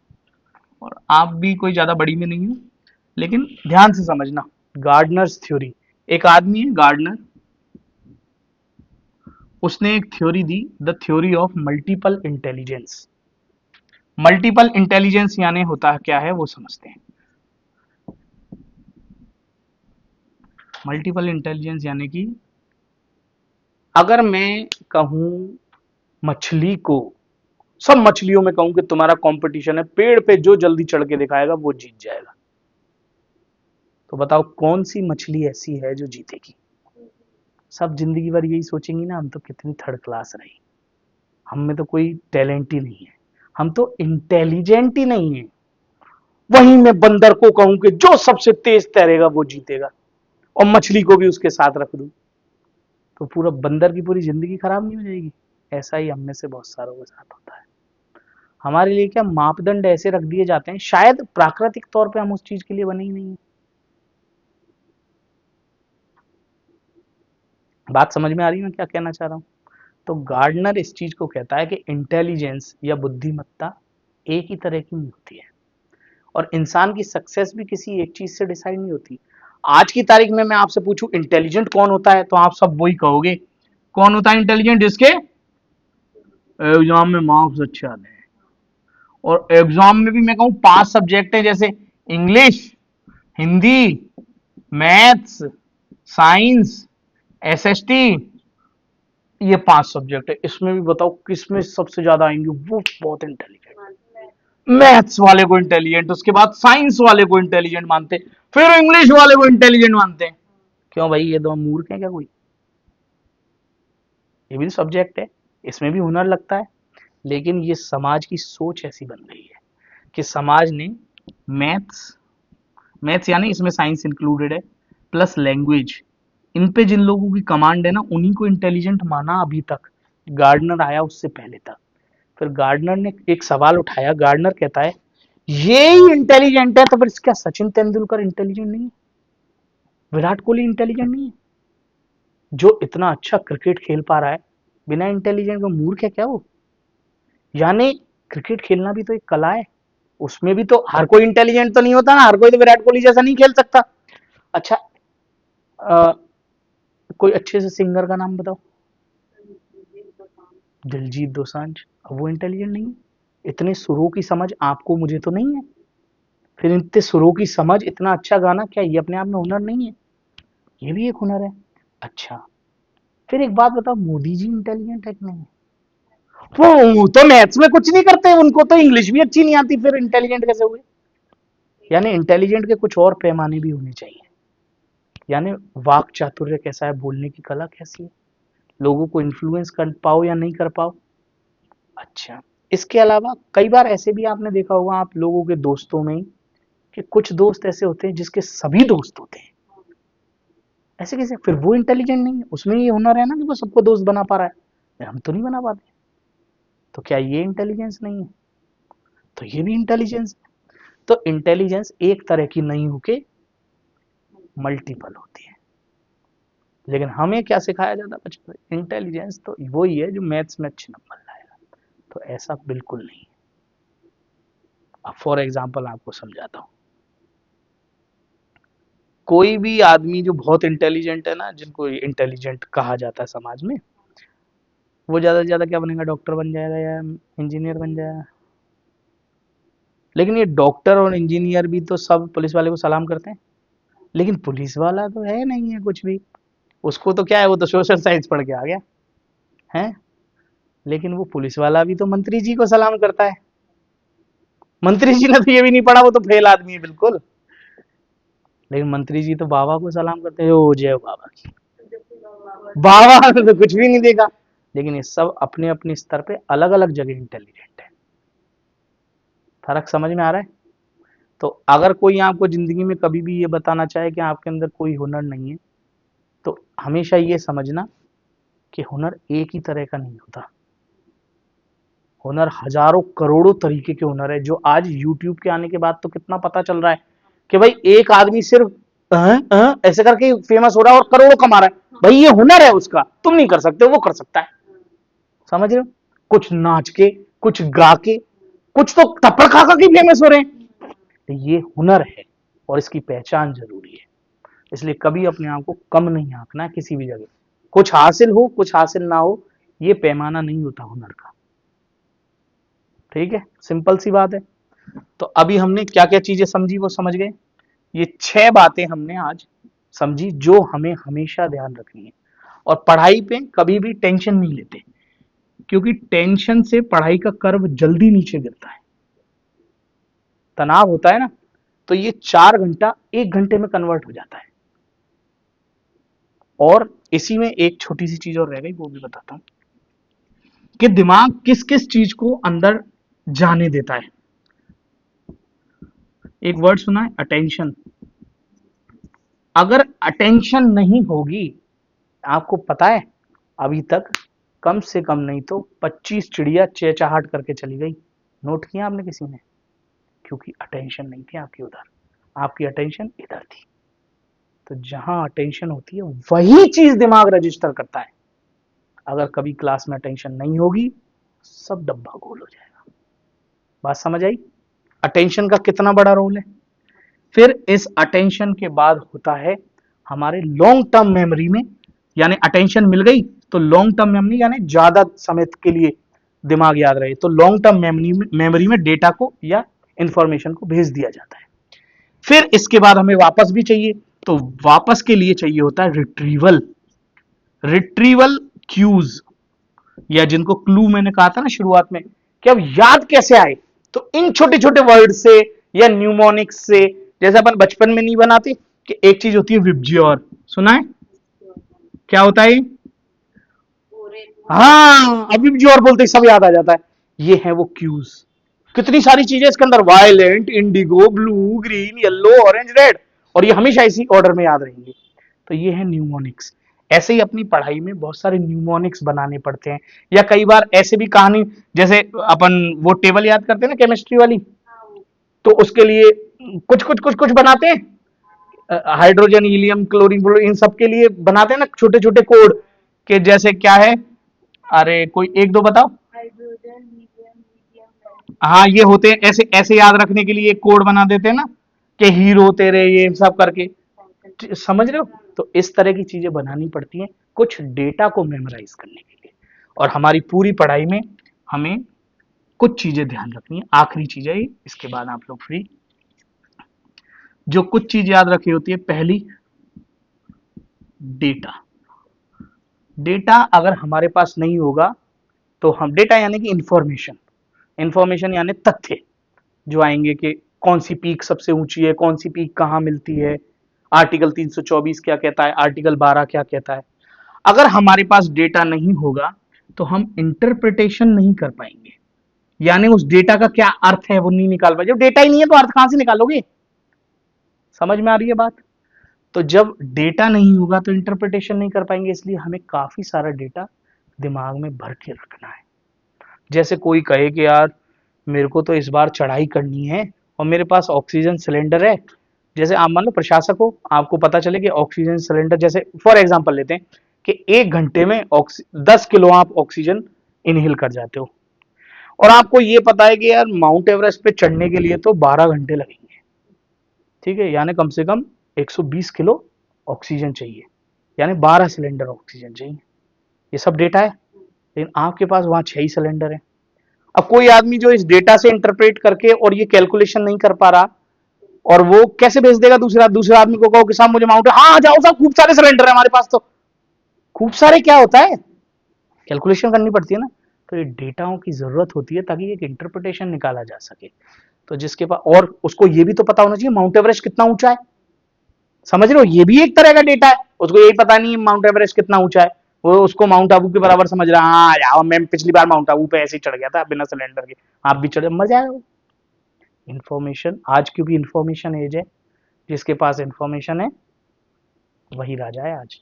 और आप भी कोई ज्यादा बड़ी में नहीं हो, लेकिन ध्यान से समझना। गार्डनर्स थ्योरी, एक आदमी है गार्डनर, उसने एक theory the, the theory of multiple intelligence. Multiple intelligence यानी होता है क्या है वो समझते हैं। मल्टीपल इंटेलिजेंस यानी कि अगर मैं कहूं मछली को, सब मछलियों में कहूं कि तुम्हारा कंपटीशन है, पेड़ पे जो जल्दी चढ़ के दिखाएगा वो जीत जाएगा, तो बताओ कौन सी मछली ऐसी है जो जीतेगी? सब जिंदगी भर यही सोचेंगी ना, हम तो कितनी थर्ड क्लास रही, हम में तो कोई टैलेंट ही नहीं है, हम तो इंटेलिजेंट ही नहीं है। वहीं मैं बंदर को कहूं कि जो सबसे तेज तैरेगा वो जीतेगा और मछली को भी उसके साथ रख दूं, तो पूरा बंदर की पूरी जिंदगी खराब नहीं हो जाएगी? ऐसा ही हम में से बहुत सारों के साथ होता है। हमारे लिए क्या मापदंड ऐसे रख दिए जाते हैं, शायद प्राकृतिक तौर पे हम उस चीज के लिए बने ही नहीं है। बात समझ में आ रही है मैं क्या कहना चाह रहा हूं? तो गार्डनर इस चीज को कहता है कि इंटेलिजेंस या बुद्धिमत्ता एक ही तरह की नहीं होती है और इंसान की सक्सेस भी किसी एक चीज से डिसाइड नहीं होती। आज की तारीख में मैं आपसे पूछूं इंटेलिजेंट कौन होता है तो आप सब वही कहोगे। कौन होता है इंटेलिजेंट? जिसके एग्जाम में मार्क्स अच्छे आते हैं। और एग्जाम में भी मैं कहूं 5 सब्जेक्ट है, जैसे English, Hindi, maths, science, SST, ये 5 सब्जेक्ट है। इसमें भी बताओ किसमें सबसे ज्यादा आएंगे? वो बहुत इंटेलिजेंट, मैथ्स वाले को इंटेलिजेंट, उसके बाद साइंस वाले को इंटेलिजेंट मानते, फिर इंग्लिश वाले को इंटेलिजेंट मानते हैं। क्यों भाई, ये दो मूर्ख है क्या कोई? ये भी सब्जेक्ट है, इसमें भी हुनर लगता है। लेकिन ये समाज की सोच ऐसी बन गई है कि समाज ने मैथ्स, मैथ्स यानी इसमें साइंस इंक्लूडेड है, प्लस लैंग्वेज, इन पे जिन लोगों की कमांड है ना उन्हीं को इंटेलिजेंट माना अभी तक। गार्डनर आया उससे पहले तक। फिर गार्डनर ने एक सवाल उठाया। गार्डनर कहता है ये ही इंटेलिजेंट है, तो फिर क्या सचिन तेंदुलकर इंटेलिजेंट नहीं है? विराट कोहली इंटेलिजेंट नहीं है? जो इतना अच्छा क्रिकेट खेल पा रहा है बिना इंटेलिजेंट का, मूर्ख है क्या वो? यानी क्रिकेट खेलना भी तो एक कला है, उसमें भी तो हर कोई इंटेलिजेंट तो नहीं होता ना, हर कोई तो विराट कोहली जैसा नहीं खेल सकता। अच्छा, अ, कोई अच्छे से सिंगर का नाम बताओ। दिलजीत दोसांझ, अब वो इंटेलिजेंट नहीं है? इतने सुरों की समझ आपको मुझे तो नहीं है, फिर इतने सुरों की समझ, इतना अच्छा गाना, क्या ये अपने आप में हुनर नहीं है? ये भी एक हुनर है। अच्छा, फिर एक बात बताओ, मोदी जी इंटेलिजेंट है कि नहीं? वो तो मैथ्स में कुछ नहीं करते, उनको तो इंग्लिश भी अच्छी नहीं आती, फिर इंटेलिजेंट कैसे हुए? यानी इंटेलिजेंट के कुछ और पैमाने भी होने चाहिए। यानी वाक चातुर्य कैसा है, बोलने की कला कैसी है, लोगों को इन्फ्लुएंस कर पाओ या नहीं कर पाओ। अच्छा, इसके अलावा कई बार ऐसे भी आपने देखा होगा आप लोगों के दोस्तों में कि कुछ दोस्त ऐसे होते हैं जिसके सभी दोस्त होते हैं। ऐसे कैसे? फिर वो इंटेलिजेंट नहीं है, उसमें ये हुनर है ना कि वो सबको दोस्त बना पा रहा है, हम तो नहीं बना पाते। तो क्या ये इंटेलिजेंस नहीं है? तो ये भी इंटेलिजेंस। तो इंटेलिजेंस एक तरह की नहीं होके मल्टीपल होती है। लेकिन हमें क्या सिखाया जाता है बचपन में? इंटेलिजेंस तो वही है जो मैथ्स में अच्छे नंबर लाएगा। तो ऐसा बिल्कुल नहीं है। अब फॉर एग्जाम्पल आपको समझाता हूँ। कोई भी आदमी जो बहुत इंटेलिजेंट है ना, जिनको इंटेलिजेंट कहा जाता है समाज में, वो ज्यादा से ज्यादा क्या बनेगा? डॉक्टर बन जाएगा या इंजीनियर बन जाएगा। लेकिन ये डॉक्टर और इंजीनियर भी तो सब पुलिस वाले को सलाम करते हैं। लेकिन पुलिस वाला तो है नहीं है कुछ भी, उसको तो क्या है, वो तो सोशल साइंस पढ़ के आ गया है। लेकिन वो पुलिस वाला भी तो मंत्री जी को सलाम करता है। मंत्री जी ने तो ये भी नहीं पढ़ा, वो तो फेल आदमी है बिल्कुल। लेकिन मंत्री जी तो बाबा को सलाम करते हैं, ओ जय बाबा की। बाबा ने तो कुछ भी नहीं देखा। लेकिन ये सब अपने अपने स्तर पे अलग अलग जगह इंटेलिजेंट है। फर्क समझ में आ रहा है? तो अगर कोई आपको जिंदगी में कभी भी ये बताना चाहे कि आपके अंदर कोई हुनर नहीं है, तो हमेशा ये समझना कि हुनर एक ही तरह का नहीं होता। हुनर हजारों करोड़ों तरीके के हुनर है, जो आज यूट्यूब के आने के बाद तो कितना पता चल रहा है कि भाई एक आदमी सिर्फ ऐसे करके फेमस हो रहा है और करोड़ों कमा रहा है। भाई ये हुनर है उसका, तुम नहीं कर सकते, वो कर सकता है। समझ रहे हो? कुछ नाच के, कुछ गा के, कुछ तो थप्पड़ खा खा के फेमस हो रहे हैं। तो ये हुनर है और इसकी पहचान जरूरी है। इसलिए कभी अपने आप को कम नहीं आंकना है किसी भी जगह। कुछ हासिल हो, कुछ हासिल ना हो, ये पैमाना नहीं होता हुनर का। ठीक है, सिंपल सी बात है। तो अभी हमने क्या क्या चीजें समझी वो समझ गए। ये 6 बातें हमने आज समझी जो हमें हमेशा ध्यान रखनी है। और पढ़ाई पे कभी भी टेंशन नहीं लेते, क्योंकि टेंशन से पढ़ाई का कर्व जल्दी नीचे गिरता है। तनाव होता है ना, तो ये 4 घंटा 1 घंटे में कन्वर्ट हो जाता है। और इसी में एक छोटी सी चीज और रह गई, वो भी बताता हूं कि दिमाग किस किस चीज को अंदर जाने देता है। एक वर्ड सुना है, अटेंशन। अगर अटेंशन नहीं होगी, आपको पता है अभी तक कम से कम नहीं तो 25 चिड़िया चहचहाट करके चली गई। नोट किया आपने किसी ने? क्योंकि अटेंशन नहीं थी आपकी उधर, आपकी अटेंशन इधर थी। तो जहां अटेंशन होती है वही चीज दिमाग रजिस्टर करता है। अगर कभी क्लास में अटेंशन नहीं होगी, सब डब्बा गोल हो जाएगा। बात समझ आई? अटेंशन का कितना बड़ा रोल है। फिर इस अटेंशन के बाद होता है हमारे लॉन्ग टर्म मेमोरी में, यानी अटेंशन मिल गई तो लॉन्ग टर्म मेमोरी, यानी ज्यादा समय के लिए दिमाग याद रहे, तो लॉन्ग टर्म मेमोरी में डेटा को या इंफॉर्मेशन को भेज दिया जाता है। फिर इसके बाद हमें वापस भी चाहिए, तो वापस के लिए चाहिए होता है रिट्रीवल। रिट्रीवल क्यूज, या जिनको क्लू मैंने कहा था ना शुरुआत में कि अब याद कैसे आए, तो इन छोटे छोटे वर्ड से या न्यूमोनिक्स से। जैसे अपन बचपन में नहीं बनाते कि एक चीज होती है विबज्योर, सुना है? क्या होता है? हाँ, अभी भी और बोलते सब याद आ जाता है। ये है वो क्यूज। कितनी सारी चीजें इसके अंदर, violent, Indigo, blue, green, yellow, orange, red, और ये हमेशा इसी ऑर्डर में याद रहेंगे। तो ये है न्यूमोनिक्स। ऐसे ही अपनी पढ़ाई में बहुत सारे न्यूमोनिक्स बनाने पड़ते हैं। या कई बार ऐसे भी कहानी, जैसे अपन वो टेबल याद करते हैं ना केमिस्ट्री वाली, तो उसके लिए कुछ बनाते हैं, हाइड्रोजन, हीलियम, क्लोरीन, इन सब के लिए बनाते हैं ना छोटे छोटे कोड, के जैसे क्या है, अरे कोई एक दो बताओ। हाइड्रोजन, हीलियम, लीथियम, हाँ ये होते हैं, ऐसे ऐसे याद रखने के लिए एक कोड बना देते हैं ना, कि हीरो तेरे ये सब करके, समझ रहे हो। तो इस तरह की चीजें बनानी पड़ती हैं कुछ डेटा को मेमोराइज करने के लिए। और हमारी पूरी पढ़ाई में हमें कुछ चीजें ध्यान रखनी है, आखिरी चीज है ये, इसके बाद आप लोग फ्री। जो कुछ चीज याद रखी होती है, पहली डेटा। डेटा अगर हमारे पास नहीं होगा तो हम, डेटा यानी कि इंफॉर्मेशन, इंफॉर्मेशन यानी तथ्य जो आएंगे कि कौन सी पीक सबसे ऊंची है, कौन सी पीक कहां मिलती है, आर्टिकल 324 क्या कहता है, आर्टिकल 12 क्या कहता है। अगर हमारे पास डेटा नहीं होगा तो हम इंटरप्रिटेशन नहीं कर पाएंगे, यानी उस डेटा का क्या अर्थ है वो नहीं निकाल पाएंगे। जब डेटा ही नहीं है तो अर्थ कहां से निकालोगे, समझ में आ रही है बात। तो जब डेटा नहीं होगा तो इंटरप्रिटेशन नहीं कर पाएंगे, इसलिए हमें काफी सारा डेटा दिमाग में भर के रखना है। जैसे कोई कहे कि यार मेरे को तो इस बार चढ़ाई करनी है और मेरे पास ऑक्सीजन सिलेंडर है, जैसे आप मान लो प्रशासक हो, आपको पता चले कि ऑक्सीजन सिलेंडर, जैसे फॉर एग्जांपल लेते हैं कि 1 घंटे में 10 किलो आप ऑक्सीजन इनहेल कर जाते हो, और आपको ये पता है कि यार माउंट एवरेस्ट पे चढ़ने के लिए तो 12 घंटे लगेंगे, ठीक है, यानी कम से कम 120 किलो ऑक्सीजन चाहिए, यानी 12 सिलेंडर ऑक्सीजन चाहिए। ये सब डेटा है, लेकिन आपके पास वहां 6 ही सिलेंडर है। अब कोई आदमी जो इस डेटा से इंटरप्रेट करके और ये कैलकुलेशन नहीं कर पा रहा, और वो कैसे भेज देगा दूसरे आदमी को, कहो कि साहब मुझे माउंट, हाँ जाओ साहब खूब सारे सिलेंडर है हमारे पास, तो खूब सारे क्या होता है, कैलकुलेशन करनी पड़ती है ना। तो ये डेटाओं की जरूरत होती है ताकि एक इंटरप्रिटेशन निकाला जा सके। तो जिसके पास, और उसको ये भी तो पता होना चाहिए माउंट एवरेस्ट कितना ऊंचा है, समझ रहे हो, ये भी एक तरह का डेटा है। उसको यही पता नहीं माउंट एवरेस्ट कितना ऊंचा है, वो उसको माउंट आबू के बराबर समझ रहा है, हाँ यार मैं पिछली बार माउंट आबू पे ऐसे ही चढ़ गया था बिना सिलेंडर के, आप भी चढ़े, मर जाएगा। इन्फॉर्मेशन आज, क्योंकि इन्फॉर्मेशन एज है, जिसके पास इन्फॉर्मेशन है वही राजा है आज।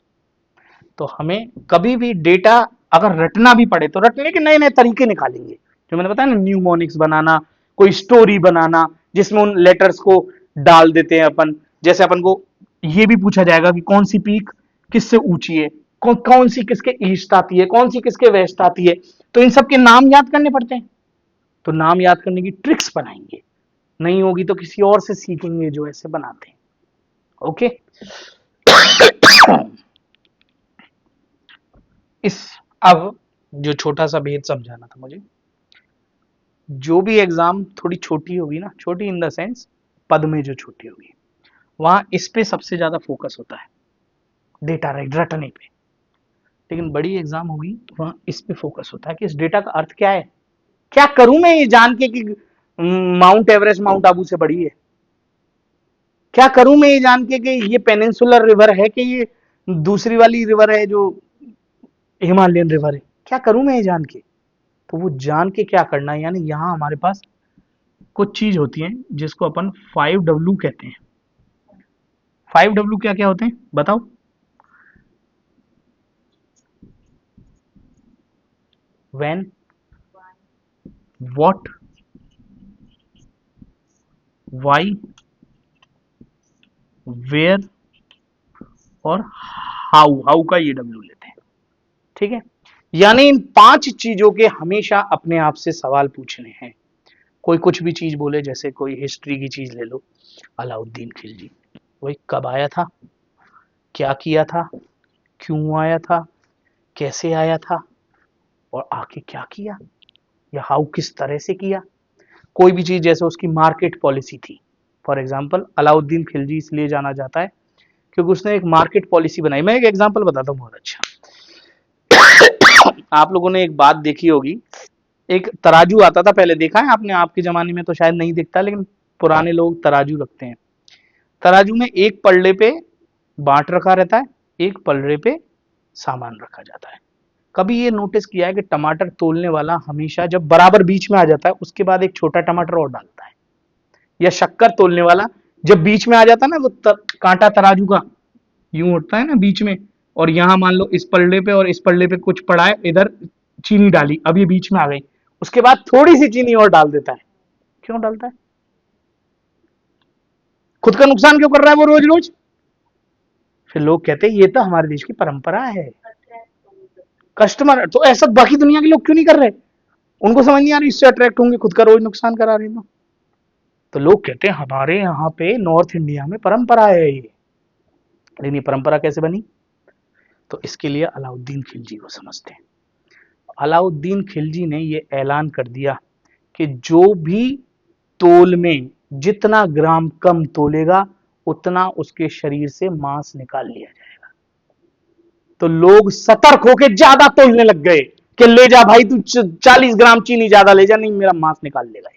तो हमें कभी भी डेटा अगर रटना भी पड़े तो रटने के नए नए तरीके निकालेंगे, जो मैंने बताया ना, न्यूमोनिक्स बनाना, कोई स्टोरी बनाना जिसमें उन लेटर्स को डाल देते हैं अपन। जैसे अपन को ये भी पूछा जाएगा कि कौन सी पीक किससे ऊंची है, कौन सी किसके ईस्ट आती है, कौन सी किसके वेस्ट आती है, तो इन सब के नाम याद करने पड़ते हैं। तो नाम याद करने की ट्रिक्स बनाएंगे, नहीं होगी तो किसी और से सीखेंगे जो ऐसे बनाते हैं। ओके। इस, अब जो छोटा सा भेद समझाना था मुझे, जो भी एग्जाम थोड़ी छोटी होगी ना, छोटी इन द सेंस पद में जो छोटी होगी, वहां इस पे सबसे ज्यादा फोकस होता है, डेटा रटने पे। लेकिन बड़ी एग्जाम होगी वहां इस पे फोकस होता है कि इस डेटा का अर्थ क्या है, क्या करूं मैं ये जान के कि माउंट एवरेस्ट माउंट आबू से बड़ी है, क्या करूं मैं ये जान के कि ये पेनिनसुलर रिवर है कि ये दूसरी वाली रिवर है जो हिमालयन रिवर है, क्या करूं मैं ये जान के। तो वो जान के क्या करना है, यानी यहाँ हमारे पास कुछ चीज होती है जिसको अपन 5W कहते हैं। 5W क्या क्या होते हैं बताओ। व्हेन, व्हाट, व्हाई, वेयर और हाउ। हाउ का ये W लेते हैं, ठीक है। यानी इन 5 चीजों के हमेशा अपने आप से सवाल पूछने हैं। कोई कुछ भी चीज बोले, जैसे कोई हिस्ट्री की चीज ले लो, अलाउद्दीन खिलजी, वही कब आया था, क्या किया था, क्यों आया था, कैसे आया था, और आके क्या किया, या हाउ किस तरह से किया। कोई भी चीज, जैसे उसकी मार्केट पॉलिसी थी, फॉर एग्जाम्पल अलाउद्दीन खिलजी इसलिए जाना जाता है क्योंकि उसने एक मार्केट पॉलिसी बनाई। मैं एक एग्जाम्पल बताता हूँ बहुत अच्छा। आप लोगों ने एक बात देखी होगी, एक तराजू आता था पहले, देखा है आपने, आपके जमाने में तो शायद नहीं दिखता, लेकिन पुराने लोग तराजू रखते हैं। तराजू में एक पल्ले पे बाट रखा रहता है, एक पल्ले पे सामान रखा जाता है। कभी ये नोटिस किया है कि टमाटर तोलने वाला हमेशा जब बराबर बीच में आ जाता है उसके बाद एक छोटा टमाटर और डालता है, या शक्कर तोलने वाला जब बीच में आ जाता है ना, वो कांटा तराजू का यूं उठता है ना बीच में, और यहां मान लो इस पल्ले पे और इस पल्ले पे कुछ पड़ा है, इधर चीनी डाली, अब ये बीच में आ गई, उसके बाद थोड़ी सी चीनी और डाल देता है। क्यों डालता है, खुद का नुकसान क्यों कर रहा है वो रोज रोज? फिर लोग कहते हैं ये तो हमारे देश की परंपरा है। कस्टमर तो ऐसा बाकी दुनिया के लोग क्यों नहीं कर रहे? उनको समझ नहीं आ रही इससे अट्रैक्ट होंगे, खुद का रोज नुकसान करा रहे हैं। तो लोग कहते हैं हमारे यहाँ पे नॉर्थ इंडिया में परंपरा है ये। लेकिन ये परंपरा कैसे बनी? तो इसके लिए अलाउद्दीन खिलजी को समझते हैं। अलाउद्दीन खिलजी ने ये ऐलान कर दिया कि जो भी तोल में जितना ग्राम कम तोलेगा उतना उसके शरीर से मांस निकाल लिया जाएगा। तो लोग सतर्क होकर ज्यादा तोलने लग गए कि ले जा भाई तू 40 ग्राम चीनी ज्यादा ले जा, नहीं मेरा मांस निकाल लेगा।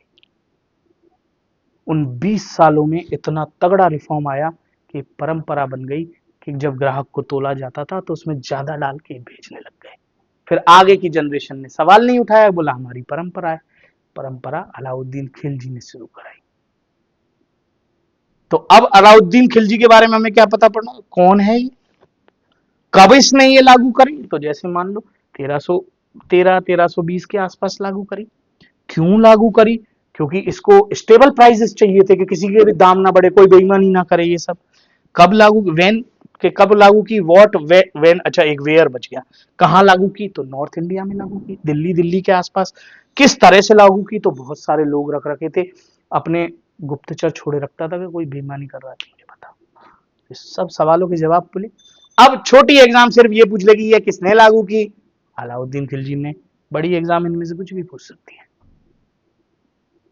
उन 20 सालों में इतना तगड़ा रिफॉर्म आया कि परंपरा बन गई कि जब ग्राहक को तोला जाता था तो उसमें ज्यादा डाल के बेचने लग गए। फिर आगे की जनरेशन ने सवाल नहीं उठाया, बोला हमारी परंपरा है। परंपरा अलाउद्दीन खिलजी ने शुरू कराई। तो अब अलाउद्दीन खिलजी के बारे में हमें क्या पता पड़ना, कौन है ये, कब इसने ये लागू करी? तो जैसे मान लो 1320 के आसपास लागू करी। क्यों लागू करी? क्योंकि इसको स्टेबल प्राइसेस चाहिए थे कि किसी के भी दाम ना बढ़े, कोई बेईमानी ना करे ये सब। कब लागू, वेन के कब लागू की, वॉट वेन, अच्छा एक वेयर बच गया। कहां लागू की? तो नॉर्थ इंडिया में लागू की, दिल्ली के आसपास। किस तरह से लागू की? तो बहुत सारे लोग रख रखे थे अपने, गुप्तचर छोड़े रखता था कि कोई बेईमानी कर रहा है मुझे पता। इस सब सवालों के जवाब बोले। अब छोटी एग्जाम सिर्फ ये पूछ लेगी ये किसने लागू की? अलाउद्दीन खिलजी ने। बड़ी एग्जाम इनमें से कुछ भी पूछ सकती है।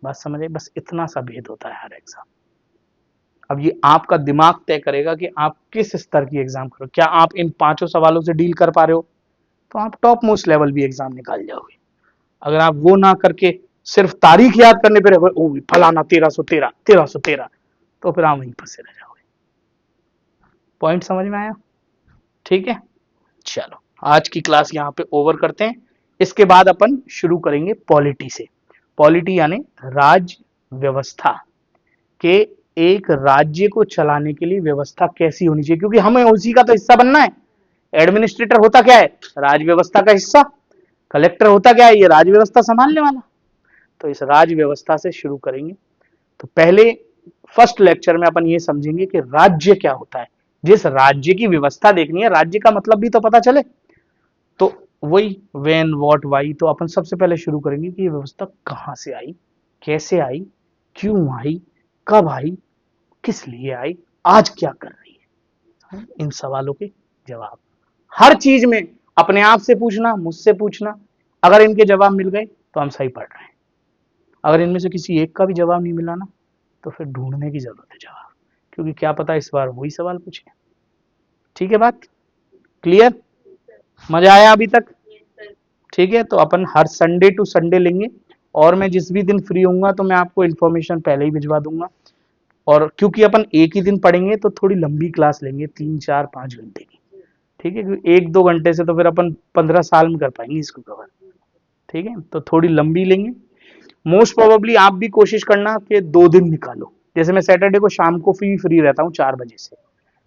बात समझे? बस इतना सा भेद होता है हर एग्जाम। अब ये आपका दिमाग तय करेगा कि आप किस स्तर की एग्जाम करो। क्या आप इन 5 सवालों से डील कर पा रहे हो तो आप टॉप मोस्ट लेवल भी एग्जाम निकाल जाओगे। अगर आप वो ना करके सिर्फ तारीख याद करने पर रहोगे, फलाना 1313 तो फिर आप वहीं फंसे रह जाओगे। पॉइंट समझ में आया? ठीक है, चलो आज की क्लास यहाँ पे ओवर करते हैं। इसके बाद अपन शुरू करेंगे पॉलिटी से। पॉलिटी यानी राज्य व्यवस्था के, एक राज्य को चलाने के लिए व्यवस्था कैसी होनी चाहिए, क्योंकि हमें उसी का तो हिस्सा बनना है। एडमिनिस्ट्रेटर होता क्या है? राज्य व्यवस्था का हिस्सा। कलेक्टर होता क्या है? ये राज्य व्यवस्था संभालने वाला। तो इस राज्य व्यवस्था से शुरू करेंगे। तो पहले फर्स्ट लेक्चर में अपन ये समझेंगे कि राज्य क्या होता है। जिस राज्य की व्यवस्था देखनी है, राज्य का मतलब भी तो पता चले। तो वही वेन वॉट वाई, तो अपन सबसे पहले शुरू करेंगे कि ये व्यवस्था कहां से आई, कैसे आई, क्यों आई, कब आई, किस लिए आई, आज क्या कर रही है। इन सवालों के जवाब हर चीज में अपने आप से पूछना, मुझसे पूछना। अगर इनके जवाब मिल गए तो हम सही पढ़ रहे हैं। अगर इनमें से किसी एक का भी जवाब नहीं मिला ना तो फिर ढूंढने की जरूरत है जवाब, क्योंकि क्या पता इस बार वही सवाल पूछे। ठीक है, बात क्लियर? मजा आया अभी तक? ठीक है, तो अपन हर संडे टू संडे लेंगे, और मैं जिस भी दिन फ्री होऊंगा तो मैं आपको इन्फॉर्मेशन पहले ही भिजवा दूंगा। और क्योंकि अपन एक ही दिन पढ़ेंगे तो थोड़ी लंबी क्लास लेंगे, 3 4 5 घंटे की। ठीक है, क्योंकि 1 2 घंटे से तो फिर अपन 15 साल में कर पाएंगे इसको कवर। ठीक है, तो थोड़ी लंबी लेंगे। मोस्ट प्रोबेबली आप भी कोशिश करना कि 2 दिन निकालो। जैसे मैं सैटरडे को शाम को फ्री रहता हूँ 4 बजे से,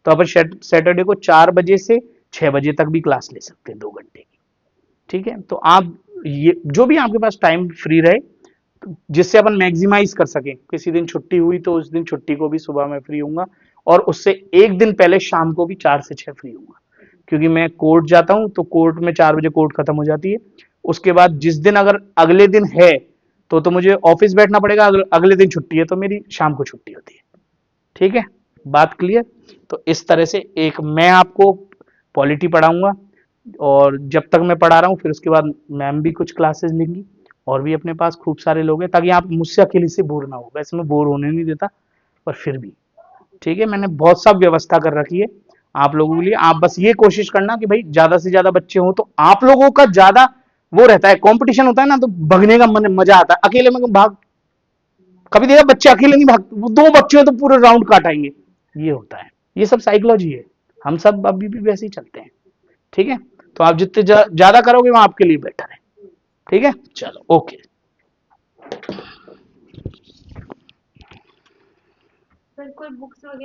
तो अपन सैटरडे को 4 बजे से 6 बजे तक भी क्लास ले सकते हैं 2 घंटे की। ठीक है, तो आप ये जो भी आपके पास टाइम फ्री रहे, जिससे अपन मैक्सिमाइज कर सकें। किसी दिन छुट्टी हुई तो उस दिन छुट्टी को भी सुबह में फ्री हूँ, और उससे एक दिन पहले शाम को भी 4 से 6 फ्री हूँ, क्योंकि मैं कोर्ट जाता हूँ तो कोर्ट में 4 बजे कोर्ट खत्म हो जाती है। उसके बाद जिस दिन अगर अगले दिन है तो मुझे ऑफिस बैठना पड़ेगा, अगर अगले दिन छुट्टी है तो मेरी शाम को छुट्टी होती है। ठीक है, बात क्लियर? तो इस तरह से एक मैं आपको पॉलिटी पढ़ाऊंगा, और जब तक मैं पढ़ा रहा हूँ फिर उसके बाद मैम भी कुछ क्लासेस लेंगी, और भी अपने पास खूब सारे लोग हैं, ताकि आप मुझसे अकेले से बोर ना हो। वैसे मैं बोर होने नहीं देता, पर फिर भी ठीक है, मैंने बहुत सब व्यवस्था कर रखी है आप लोगों के लिए। आप बस ये कोशिश करना कि भाई ज्यादा से ज्यादा बच्चे हो, तो आप लोगों का ज्यादा वो रहता है, कंपटीशन होता है ना, तो भगने का मजा आता है। अकेले में भाग, कभी देखा बच्चे अकेले नहीं भागते, वो 2 बच्चे हैं तो पूरे राउंड काट आएंगे। ये होता है, ये सब साइकोलॉजी है। हम सब अभी भी वैसे ही चलते हैं। ठीक है, तो आप जितने ज्यादा करोगे वहां आपके लिए बेटर है। ठीक है, चलो ओके। सर कोई बुक्स वगैरह